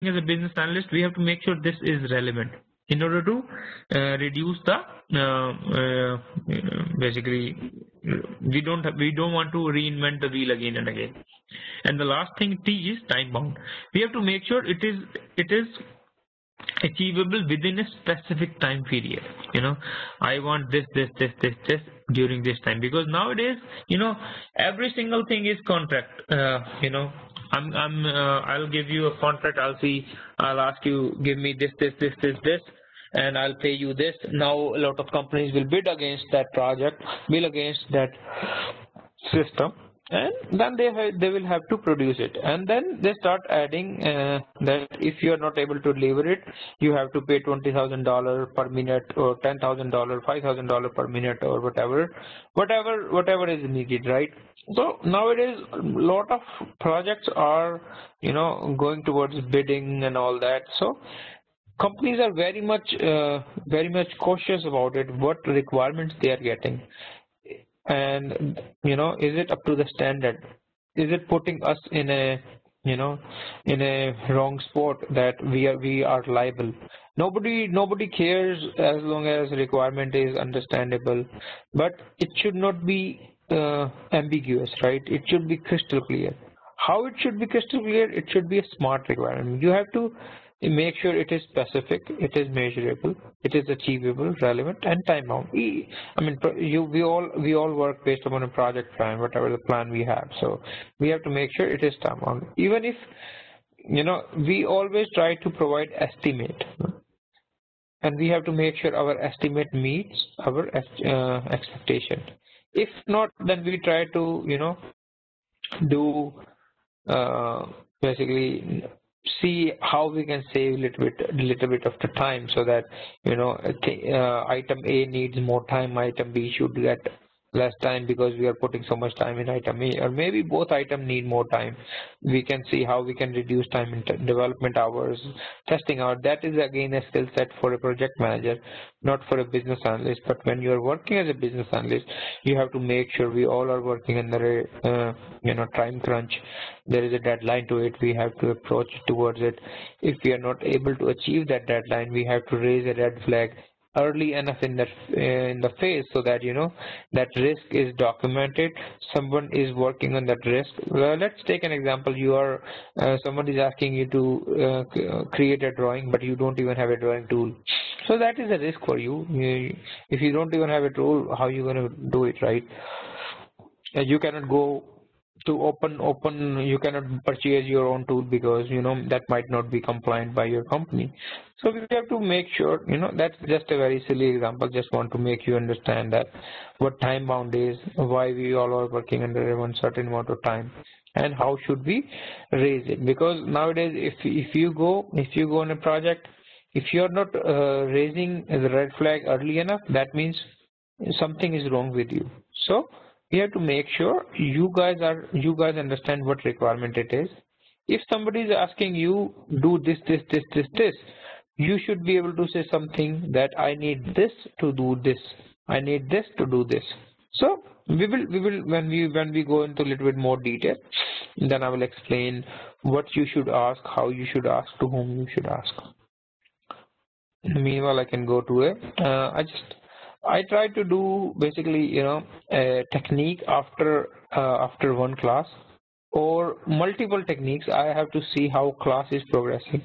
as a business analyst, we have to make sure this is relevant in order to reduce the basically we don't want to reinvent the wheel again and again. And the last thing, T, is time bound. We have to make sure it is achievable within a specific time period. I want this during this time, because nowadays, every single thing is contract. I'll give you a contract. I'll ask you, give me this, and I'll pay you this. Now a lot of companies will bid against that project, bid against that system, and then they will have to produce it, and then they start adding that if you are not able to deliver it, you have to pay $20,000 per minute, or $10,000, $5,000 per minute, or whatever is needed, right? So nowadays a lot of projects are going towards bidding and all that. So companies are very much cautious about it, what requirements they are getting, and is it up to the standard, is it putting us in a in a wrong spot that we are liable. Nobody cares as long as requirement is understandable, but it should not be ambiguous, right? It should be crystal clear. How it should be crystal clear? It should be a smart requirement. You have to make sure it is specific, it is measurable, it is achievable, relevant, and time bound. I mean, we all work based upon a project plan, whatever the plan we have. So we have to make sure it is time bound. Even if we always try to provide estimate, and we have to make sure our estimate meets our expectation. If not, then we try to do basically see how we can save a little bit of the time, so that item A needs more time, item B should get less time, because we are putting so much time in item A, or maybe both items need more time. We can see how we can reduce time in development hours, testing hours. That is again a skill set for a project manager, not for a business analyst. But when you are working as a business analyst, you have to make sure we all are working under a time crunch. There is a deadline to it. We have to approach towards it. If we are not able to achieve that deadline, we have to raise a red flag early enough in the phase, so that that risk is documented. Someone is working on that risk. Well, let's take an example. You are someone is asking you to create a drawing, but you don't even have a drawing tool. So that is a risk for you. If you don't even have a tool, how are you going to do it, right? You cannot go to open you cannot purchase your own tool, because that might not be compliant by your company. So we have to make sure, that's just a very silly example, just want to make you understand that what time bound is, why we all are working under a one certain amount of time, and how should we raise it. Because nowadays, if you go on a project, if you're not raising the red flag early enough, that means something is wrong with you. So we have to make sure you guys understand what requirement it is. If somebody is asking you do this, you should be able to say something that I need this to do this, I need this to do this. So we will when we go into a little bit more detail, then I will explain what you should ask, how you should ask, to whom you should ask. Meanwhile, I can go to it. I try to do basically a technique after one class, or multiple techniques. I have to see how class is progressing.